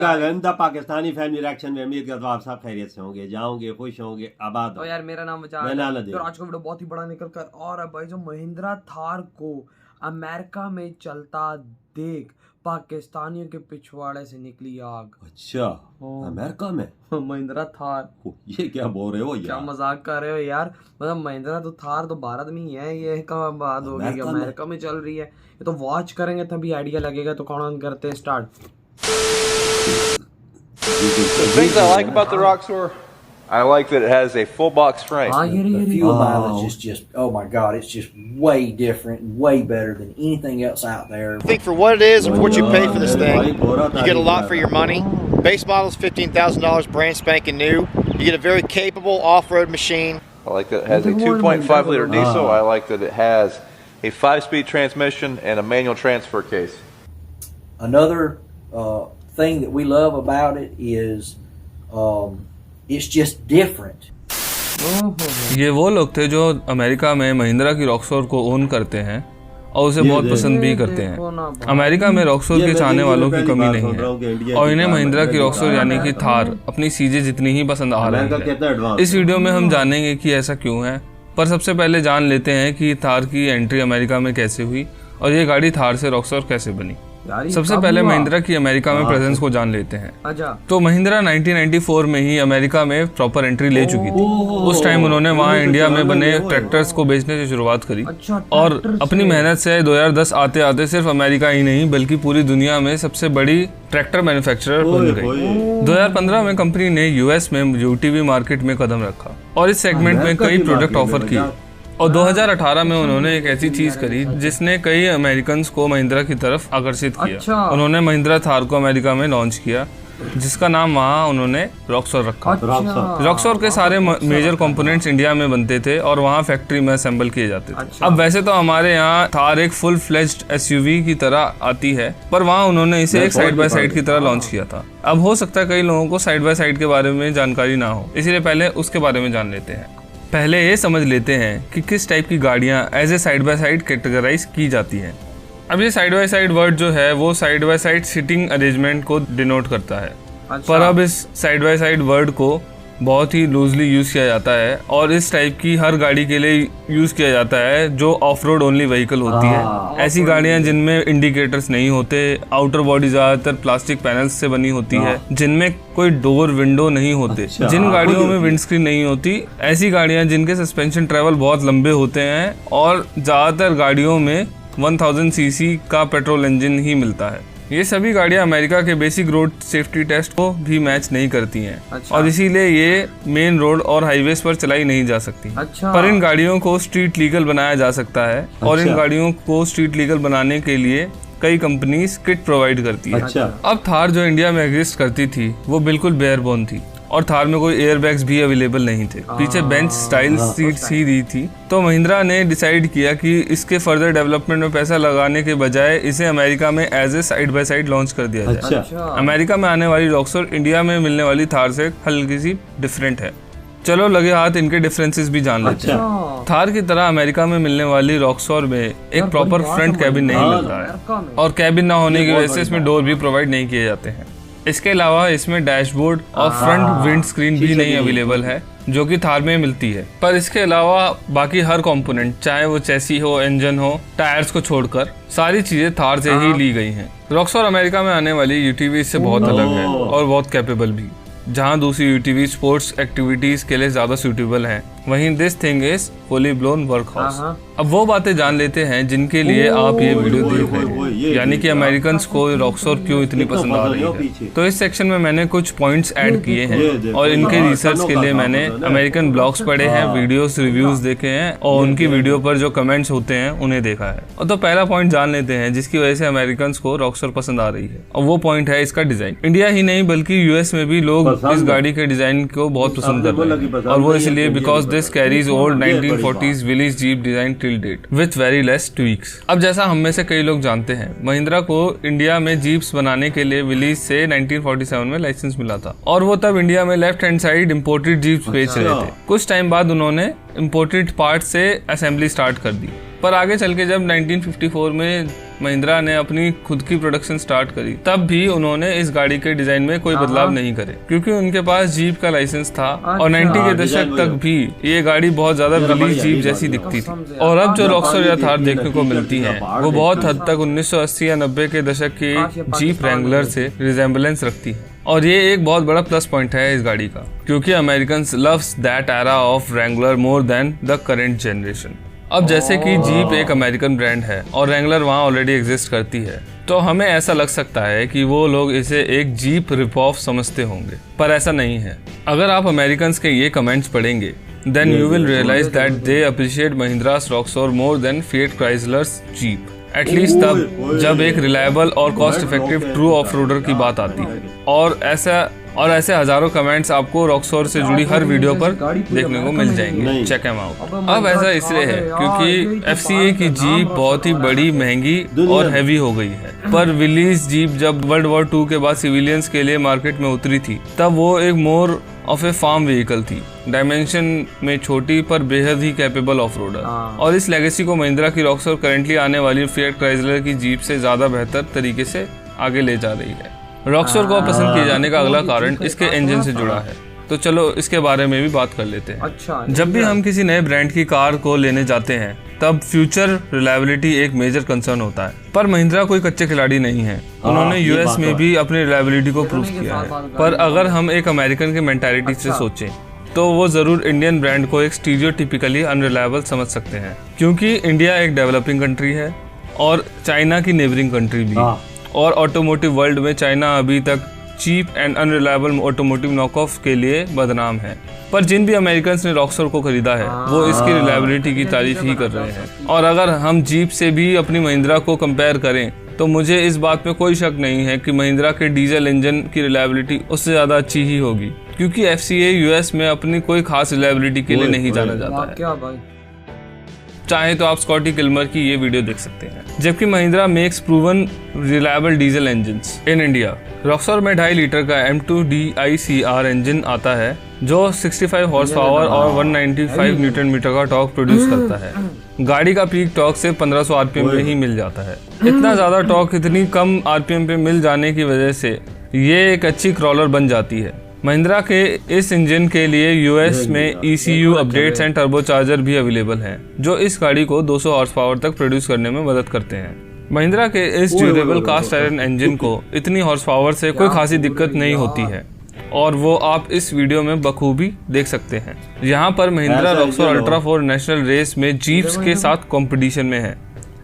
गंदा Pakistani family reaction में उम्मीद करता हूं आप सब खैरियत से होंगे, जाओगे, खुश होंगे, आबाद तो यार मेरा नाम बचा है। तो आज का वीडियो बहुत ही बड़ा निकल कर और है भाई। जो महिंद्रा थार को अमेरिका में चलता देख पाकिस्तानियों के पिछवाड़े से निकली आग। अच्छा, अमेरिका में महिंद्रा थार, ये क्या बोल रहे हो यार? क्या मजाक कर रहे हो यार? मतलब महिंद्रा तो थार तो भारत में ही है, ये कहाँ बात होगी कि अमेरिका में चल रही है? ये तो वॉच करेंगे तभी आइडिया लगेगा। तो कौन करते हैं start. The things I like about the Roxor, I like that it has a full box frame. The fuel mileage is just, oh my God, it's just way different, way better than anything else out there. I think for what it is and for what you pay for this thing, you get a lot for your money. Base model is $15,000, brand spanking new. You get a very capable off-road machine. I like that it has a 2.5 liter diesel. I like that it has a 5-speed transmission and a manual transfer case. Another thing that we love about it is it's just different. ये वो लोग थे जो America में महिंद्रा की रॉक्सोर को own करते हैं और उसे बहुत पसंद भी करते हैं। अमेरिका में रॉक्सोर के चाहने वालों की कमी नहीं है और इन्हें महिंद्रा की रॉक्सोर यानी कि थार अपनी सीजे जितनी ही पसंद आ रही है। इस वीडियो में हम जानेंगे कि ऐसा क्यों है, पर सबसे पहले जान लेते हैं कि थार की एंट्री अमेरिका में कैसे हुई और ये गाड़ी थार से रॉक्सोर कैसे बनी। सबसे पहले महिंद्रा की अमेरिका में प्रेजेंस को जान लेते हैं। तो महिंद्रा 1994 में ही अमेरिका में प्रॉपर एंट्री ले चुकी थी। उस टाइम उन्होंने वहां इंडिया में बने ट्रैक्टर्स को बेचने से शुरुआत करी और अपनी मेहनत से 2010 आते आते सिर्फ अमेरिका ही नहीं बल्कि पूरी दुनिया में सबसे बड़ी ट्रैक्टर मैन्युफैक्चरर बन गई। 2015 में कंपनी ने यूएस में यूटीवी मार्केट में कदम रखा और इस सेगमेंट में कई प्रोडक्ट ऑफर किए और 2018 में उन्होंने एक ऐसी चीज करी जिसने कई अमेरिकन्स को महिंद्रा की तरफ आकर्षित किया। उन्होंने महिंद्रा थार को अमेरिका में लॉन्च किया जिसका नाम वहाँ उन्होंने रॉक्सोर रखा। रॉक्सोर के सारे मेजर कंपोनेंट्स इंडिया में बनते थे और वहाँ फैक्ट्री में असेंबल किए जाते थे। अब वैसे तो हमारे यहाँ थार एक फुल फ्लेज्ड एसयूवी की तरह आती है, पर वहाँ उन्होंने इसे एक साइड बाय साइड की तरह लॉन्च किया था। अब हो सकता है कई लोगों को साइड बाय साइड के बारे में जानकारी ना हो, इसीलिए पहले उसके बारे में जान लेते हैं। पहले ये समझ लेते हैं कि किस टाइप की गाड़ियाँ as a side by side categorise की जाती हैं। अब ये साइड बाय साइड वर्ड जो है वो side by side seating arrangement को डिनोट करता है। पर अब इस साइड बाय साइड वर्ड को बहुत ही लूजली यूज़ किया जाता है और इस टाइप की हर गाड़ी के लिए यूज़ किया जाता है जो ऑफ रोड ओनली व्हीकल होती है। ऐसी गाड़ियाँ जिनमें इंडिकेटर्स नहीं होते, आउटर बॉडी ज़्यादातर प्लास्टिक पैनल्स से बनी होती है, जिनमें कोई डोर विंडो नहीं होते, जिन गाड़ियों में विंडस्क्रीन नहीं होती, ऐसी गाड़ियाँ जिनके सस्पेंशन ट्रेवल बहुत लंबे होते हैं और ज़्यादातर गाड़ियों में 1000 सीसी का पेट्रोल इंजन ही मिलता है। ये सभी गाड़ियां अमेरिका के बेसिक रोड सेफ्टी टेस्ट को भी मैच नहीं करती हैं और इसीलिए ये मेन रोड और हाईवेज पर चलाई नहीं जा सकती। पर इन गाड़ियों को स्ट्रीट लीगल बनाया जा सकता है और इन गाड़ियों को स्ट्रीट लीगल बनाने के लिए कई कंपनीज किट प्रोवाइड करती है। अब थार जो इंडिया में एग्जिस्ट करती थी वो बिल्कुल बेयरबोन थी और थार में कोई एयरबैग्स भी अवेलेबल नहीं थे, पीछे बेंच स्टाइल सीट्स ही दी थी। तो महिंद्रा ने डिसाइड किया कि इसके फर्दर डेवलपमेंट में पैसा लगाने के बजाय इसे अमेरिका में as a side by side launch कर दिया जाए। अमेरिका में आने वाली रॉक्सोर इंडिया में मिलने वाली थार से हल्की सी डिफरेंट है। चलो लगे हाथ इनके डिफरेंसेस भी जान लेते हैं। थार की तरह अमेरिका में मिलने वाली रॉक्सोर में एक प्रॉपर फ्रंट कैबिन नहीं मिल रहा है और कैबिन ना होने की वजह से इसमें डोर भी प्रोवाइड नहीं किए जाते हैं। इसके अलावा इसमें डैशबोर्ड और फ्रंट विंड स्क्रीन भी नहीं अवेलेबल है जो कि थार में मिलती है। पर इसके अलावा बाकी हर कंपोनेंट चाहे वो चैसी हो, इंजन हो, टायर्स को छोड़कर सारी चीजें थार से ही ली गई हैं। रॉक्सोर अमेरिका में आने वाली यूटीवी इससे बहुत अलग है और बहुत कैपेबल भी। जहां दूसरी यूटीवी स्पोर्ट्स एक्टिविटीज के लिए ज्यादा सूटेबल हैं, वहीं this thing is fully blown workhouse. अब वो बातें जान लेते हैं जिनके लिए आप ये वीडियो देख रहे हैं, यानी कि अमेरिकन्स को रॉक्सोर क्यों इतनी पसंद आ रही है। तो इस सेक्शन में मैंने कुछ पॉइंट्स ऐड किए हैं और इनके रिसर्च के लिए मैंने अमेरिकन ब्लॉग्स पढ़े हैं, वीडियोस रिव्यूज देखे हैं और उनकी वीडियो पर जो कमेंट्स होते हैं उन्हें देखा है। और तो पहला पॉइंट जान लेते हैं जिसकी वजह से अमेरिकन्स को रॉक्सोर पसंद आ रही है और वो पॉइंट है इसका डिजाइन। इंडिया ही नहीं बल्कि यूएस में भी लोग इस गाड़ी के डिजाइन को बहुत पसंद कर रहे हैं और वो इसलिए because this carries old 1940s village jeep design till date with very less tweaks. अब जैसा हम में से कई लोग जानते हैं, महिंद्रा को इंडिया में जीप्स बनाने के लिए विलेज से 1947 में लाइसेंस मिला था और वो तब इंडिया में left hand side imported jeeps बेच रहे थे। कुछ टाइम बाद उन्होंने इम्पोर्टेड पार्ट से असेंबली स्टार्ट कर दी, पर आगे चल के जब 1954 में महिंद्रा ने अपनी खुद की प्रोडक्शन स्टार्ट करी, तब भी उन्होंने इस गाड़ी के डिजाइन में कोई बदलाव नहीं करे, क्योंकि उनके पास जीप का लाइसेंस था और 90 के दशक तक भी ये गाड़ी बहुत ज्यादा विलीज जीप जैसी दिखती थी। और अब जो रॉक्सटर या थार देखने को मिलती है वो बहुत हद तक 1980 या 90 के दशक की जीप रैंगलर से रिजेम्बलेंस रखती है। और ये एक बहुत बड़ा प्लस पॉइंट है इस गाड़ी का, क्योंकि Americans loves that era of Wrangler more than the current generation. अब जैसे कि जीप एक अमेरिकन ब्रांड है और रैंगलर वहाँ ऑलरेडी एग्जिस्ट करती है, तो हमें ऐसा लग सकता है कि वो लोग इसे एक जीप रिप ऑफ समझते होंगे, पर ऐसा नहीं है। अगर आप अमेरिकन्स के ये कमेंट्स पढ़ेंगे, then you will realize that they appreciate Mahindra's Roxor more than Fiat Chrysler's Jeep. At least तब जब एक रिलायबल और cost effective true off roader की बात आती है। और ऐसे हजारों कमेंट्स आपको रॉक्सोर से जुड़ी हर वीडियो पर देखने को मिल जाएंगे। Check em out. अब ऐसा इसलिए है क्योंकि FCA की जीप बहुत ही बड़ी, महंगी और हैवी हो गई है, पर विलीज जीप जब वर्ल्ड वॉर 2 के बाद सिविलियंस के लिए मार्केट में उतरी थी, तब वो एक more of a farm vehicle थी, डायमेंशन में छोटी पर बेहद ही कैपेबल ऑफ रोडर। और इस लेगेसी को महिंद्रा की रॉक्सोर करंटली आने वाली फिएट क्राइसलर की जीप से ज्यादा बेहतर तरीके से आगे ले जा रही है। रॉक्सोर को पसंद किए जाने का अगला कारण इसके इंजन से जुड़ा है, तो चलो इसके बारे में भी बात कर लेते हैं। अच्छा, जब भी हम किसी नए ब्रांड की कार को लेने जाते हैं, तब फ्यूचर रिलायबिलिटी एक मेजर कंसर्न होता है। पर महिंद्रा कोई कच्चे खिलाड़ी नहीं है, उन्होंने यूएस में भी अपनी रिलायबिलिटी को प्रूव किया है। पर अगर हम एक अमेरिकन की मेंटालिटी से सोचें, तो वो जरूर इंडियन ब्रांड को एक स्टीरियोटिपिकली अनरिलायबल समझ सकते हैं, क्योंकि इंडिया एक डेवलपिंग कंट्री है और चाइना की नेबरिंग कंट्री भी। और ऑटोमोटिव वर्ल्ड में चाइना अभी तक चीप एंड अनरिलायबल ऑटोमोटिव नॉकऑफ के लिए बदनाम है। पर जिन भी अमेरिकन्स ने रॉक्सोर को खरीदा है, वो इसकी रिलायबिलिटी की तारीफ ही कर रहे हैं। और अगर हम जीप से भी अपनी महिंद्रा को कंपेयर करें, तो मुझे इस बात में कोई शक नहीं है कि महिंद्रा के डीजल इंजन की रिलायबिलिटी उससे ज़्यादा अच्छी ही होगी, क्योंकि FCA यूएस में अपनी कोई खास रिलायबिलिटी के लिए नहीं जाना जाता है। क्या भाई? चाहे तो आप स्कॉटी किल्मर की ये वीडियो देख सकते हैं। जबकि Mahindra makes proven reliable diesel engines in India. Roxor में 2.5 लीटर का M2 DICR इंजन आता है, जो 65 हॉर्स पावर और 195 न्यूटन मीटर का टॉर्क प्रोड्यूस करता है। गाड़ी का पीक टॉर्क से 1500 आरपीएम पे ही मिल जाता है। इतना ज़्यादा टॉर्क इतनी कम आरपीएम पे मिल जाने की वजह से ये एक अच्छी क्रॉलर बन जाती है। महिंद्रा के इस इंजन के लिए यूएस में ECU अपडेट्स एंड टर्बोचार्जर भी अवेलेबल हैं, जो इस गाड़ी को 200 हॉर्स पावर तक प्रोड्यूस करने में मदद करते हैं। महिंद्रा के इस ड्यूरेबल कास्ट आयरन इंजन को इतनी हॉर्स पावर से कोई खासी दिक्कत नहीं होती है, और वो आप इस वीडियो में बखूबी देख सकते हैं। यहाँ पर महिंद्रा रॉक्सोर अल्ट्रा 4 नेशनल रेस में जीप्स के साथ कंपटीशन में है।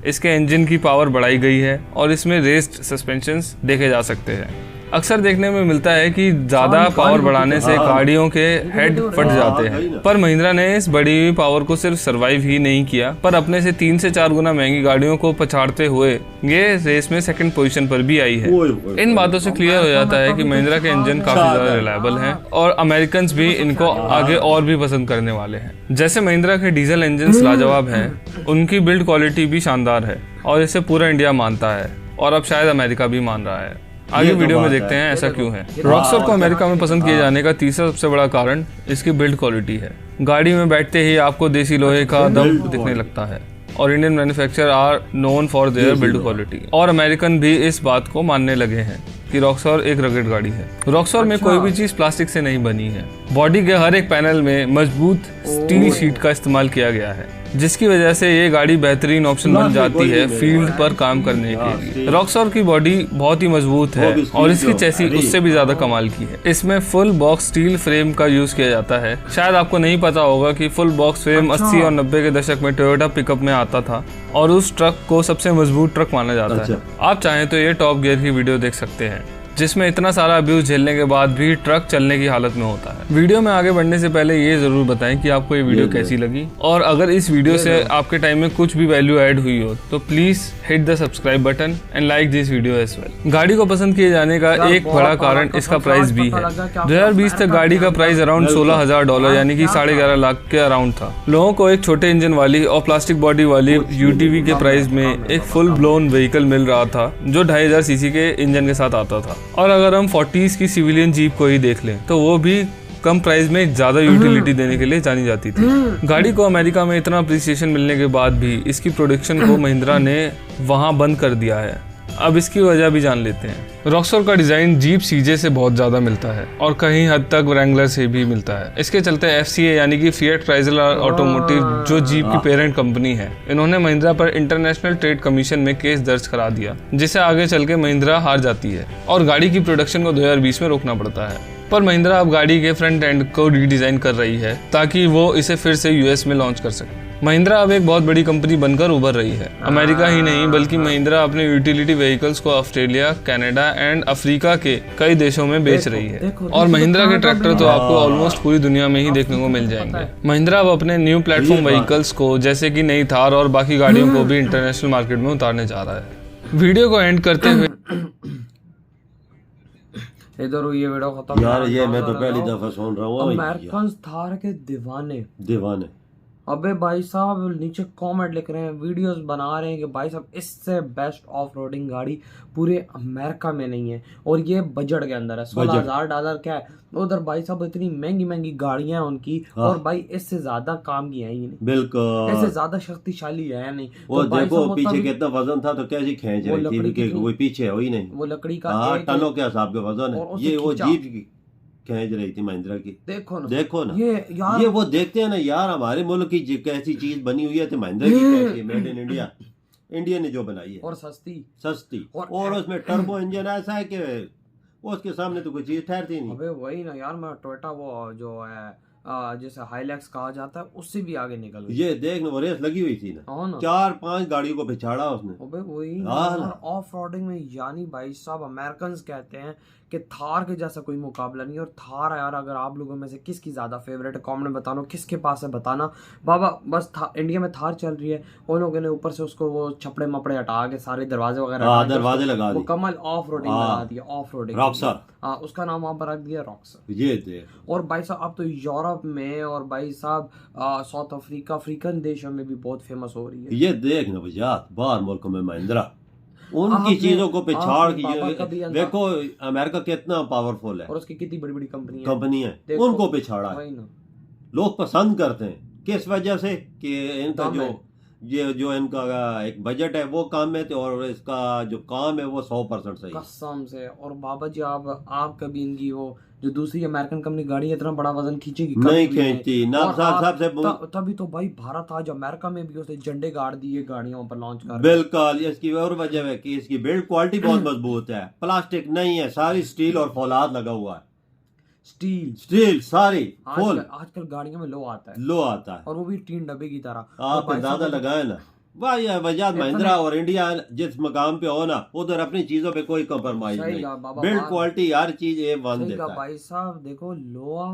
इसके इंजन की पावर बढ़ाई गई है और इसमें रेस्ड सस्पेंशंस देखे जा सकते हैं। अक्सर देखने में मिलता है कि ज्यादा पावर बढ़ाने से गाड़ियों के हेड फट जाते हैं, पर महिंद्रा ने इस बड़ी हुई पावर को सिर्फ सरवाइव ही नहीं किया, पर अपने से 3 से 4 गुना महंगी गाड़ियों को पछाड़ते हुए ये रेस में सेकंड पोजीशन पर भी आई है। इन बातों से क्लियर हो जाता है कि महिंद्रा के इंजन काफी ज्यादा रिलायबल हैं और अमेरिकन भी इनको आगे और भी पसंद करने वाले हैं। जैसे महिंद्रा के डीजल इंजन लाजवाब हैं, उनकी बिल्ड क्वालिटी भी शानदार है और इसे पूरा इंडिया मानता है, और अब शायद अमेरिका भी मान रहा है। आगे वीडियो में देखते हैं ऐसा क्यों है। रॉक्सोर को अमेरिका में पसंद किए जाने का तीसरा सबसे बड़ा कारण इसकी बिल्ड क्वालिटी है। गाड़ी में बैठते ही आपको देसी लोहे का दम दिखने लगता है, और Indian manufacturer are known for their build quality. और अमेरिकन भी इस बात को मानने लगे हैं कि रॉक्सोर एक रगड़ गाड़ी है। रॉक्सोर में कोई भी चीज प्लास्टिक से नहीं बनी है। बॉडी के हर एक पैनल में मजबूत स्टील शीट का इस्तेमाल किया गया है, जिसकी वजह से ये गाड़ी बेहतरीन ऑप्शन बन जाती है फील्ड पर काम करने के लिए। रॉक्सोर की बॉडी बहुत ही मजबूत है और इसकी चेसी उससे भी ज्यादा कमाल की है। इसमें फुल बॉक्स स्टील फ्रेम का यूज किया जाता है। शायद आपको नहीं पता होगा कि फुल बॉक्स फ्रेम 80 और 90 के दशक में टोयोटा पिकअप में आता था और उस ट्रक को सबसे मजबूत ट्रक माना जाता है। आप चाहें तो ये टॉप गियर की वीडियो देख सकते हैं, जिसमें इतना सारा अब्यूज झेलने के बाद भी ट्रक चलने की हालत में होता है। वीडियो में आगे बढ़ने से पहले ये जरूर बताएं कि आपको ये वीडियो कैसी लगी, और अगर इस वीडियो से आपके टाइम में कुछ भी वैल्यू ऐड हुई हो तो please hit the subscribe button and like this video as well. गाड़ी को पसंद किए जाने का एक बड़ा कारण इसका प्राइस भी है। 2020 तक गाड़ी का प्राइस अराउंड $16,000 यानी कि 11.5 लाख के अराउंड था। लोगों को एक छोटे इंजन वाली और प्लास्टिक बॉडी वाली UTV के प्राइस में एक फुल ब्लोन व्हीकल मिल रहा था, जो 2500 सीसी के इंजन के साथ आता था। और अगर हम 40s की सिविलियन जीप को ही देख लें, तो वो भी कम प्राइस में ज़्यादा यूटिलिटी देने के लिए जानी जाती थी। गाड़ी को अमेरिका में इतना अप्रिसिएशन मिलने के बाद भी इसकी प्रोडक्शन को महिंद्रा ने वहाँ बंद कर दिया है। अब इसकी वजह भी जान लेते हैं। रॉक्सॉर का डिज़ाइन जीप सीजे से बहुत ज़्यादा मिलता है और कहीं हद तक व्रैंगलर से भी मिलता है। इसके चलते FCA यानी कि फिएट क्राइसलर ऑटोमोटिव जो जीप की पेरेंट कंपनी है, इन्होंने महिंद्रा पर इंटरनेशनल ट्रेड कमीशन में केस दर्ज करा दिया, जिसे आगे चल के महिंद्रा हार जाती है और गाड़ी की प्रोडक्शन को 2020 में रोकना पड़ता है। पर महिंद्रा अब गाड़ी के फ्रंट एंड को रीडिज़ाइन कर रही है ताकि वो इसे फिर से US में लॉन्च कर सके। महिंद्रा अब एक बहुत बड़ी कंपनी बनकर उभर रही है। अमेरिका ही नहीं बल्कि महिंद्रा अपने यूटिलिटी व्हीकल्स को ऑस्ट्रेलिया, कनाडा एंड अफ्रीका के कई देशों में बेच रही है। और महिंद्रा के ट्रैक्टर तो आपको ऑलमोस्ट पूरी दुनिया में ही देखने को मिल जाएंगे। महिंद्रा अब अपने न्यू प्लेटफॉर्म व्हीकल्स को जैसे कि नई थार और बाकी गाड़ियों को भी इंटरनेशनल मार्केट में उतारने जा रहा है। वीडियो को एंड करते हुए इधर ये वीडियो खत्म यार, ये मैं तो पहली दफा सुन रहा हूँ। अमेरिकन थार के दीवाने। अबे भाई साहब नीचे कमेंट लिख रहे हैं, वीडियोस बना रहे हैं कि भाई साहब इससे बेस्ट ऑफ रोडिंग गाड़ी पूरे अमेरिका में नहीं है और ये बजट के अंदर है। $16,000 क्या है उधर भाई साहब, इतनी महंगी गाड़ियां हैं उनकी। और भाई इससे ज्यादा काम की है ही नहीं, बिल्कुल इससे ज्यादा शक्तिशाली है नहीं। वो तो देखो पीछे कितना वजन था तो कैसी खींच रही थी कि कोई पीछे हो ही नहीं। वो लकड़ी का टनों के हिसाब के वजन है। ये वो जीप की खींच रही थी महिंद्रा की। देखो ना ये वो देखते हैं ना यार, हमारे मुल्क की कैसी चीज बनी हुई है तो महिंद्रा की कैसी है, मेड इन इंडिया ने जो बनाई है और सस्ती और उसमें टर्बो इंजन ऐसा है कि उसके सामने तो कोई चीज ठहरती नहीं। अबे वही ना यार, मैं टोयोटा वो जो है जैसे हाईलैक्स कहा जाता है उससे भी आगे निकल गई। ये देख वो रेस लगी हुई थी ना, 4-5 गाड़ियों को पिछाड़ा उसने। अबे वही ऑफ रोडिंग में, यानी भाई साहब अमेरिकन कहते हैं कि थार के जैसा कोई मुकाबला नहीं। और थार यार, अगर आप लोगों में से किसकी ज्यादा फेवरेट है कमेंट में बताना, किसके पास है बताना। बाबा बस इंडिया में थार चल रही है, उन लोगों ने ऊपर से उसको वो छपड़े मपड़े हटा के सारे दरवाजे वगैरह दरवाजे लगा दिए, मुकम्मल ऑफ रोडिंग बना दिया। ऑफ रोडिंग रॉक्सर, हाँ उसका नाम वहाँ पर रख दिया रॉक्सर। ये दे। और भाई साहब अब तो यूरोप में और भाई साहब साउथ अफ्रीका, अफ्रीकन देशों में भी बहुत फेमस हो रही है। ये देख ना भैया, बाहर मुल्कों में महिंद्रा उनकी चीजों को पिछाड़ की। देखो अमेरिका कितना पावरफुल है और उसकी कितनी बड़ी बड़ी कंपनी है, उनको पिछाड़ा है। लोग पसंद करते हैं किस वजह से कि इनका जो इनका एक बजट है वो काम है और इसका जो काम है वो 100% सही कसम से। और बाबा जी आप कभी इनकी वो जो दूसरी अमेरिकन कंपनी गाड़ी इतना बड़ा वजन खींचेगी नहीं खींचती ना साहब से। तभी तो भाई भारत आज अमेरिका में भी उसने झंडे गाड़ दिए गाड़ियों पर लॉन्च कर। बिल्कुल, इसकी और वजह है कि इसकी बिल्ड क्वालिटी बहुत मजबूत है, प्लास्टिक नहीं है, सारी स्टील और फौलाद लगा हुआ है। स्टील सारी फुल। आजकल गाड़ियों में लो आता है और वो भी 3 डब्बे की तरह। आप अंदाजा लगाए ना भाई, वजह महिंद्रा और इंडिया जिस मकाम पे हो ना उधर अपनी चीजों पे कोई कॉम्प्रोमाइज नहीं। बिल्ड क्वालिटी हर चीज A1 देता है। भाई साहब देखो लोहा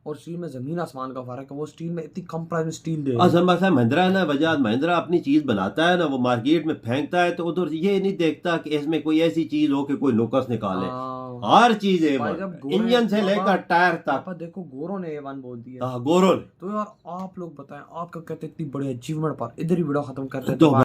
और स्टील में जमीन आसमान का फर्क है। वो स्टील में इतनी कम प्राइस में स्टील दे असल बात है महिंद्रा है ना, वजह महिंद्रा अपनी चीज बनाता है ना, वो मार्केट में फेंकता है तो उधर ये नहीं देखता कि इसमें कोई ऐसी चीज हो कि कोई नुकस निकाले। हर चीज A1, इंजन से लेकर टायर तक। देखो गोरो ने A1 बोल दिया। गोरो ने। तो यार आप लोग बताएं आपका कहते इतनी बड़ी अचीवमेंट पर इधर ही वीडियो खत्म करते हैं।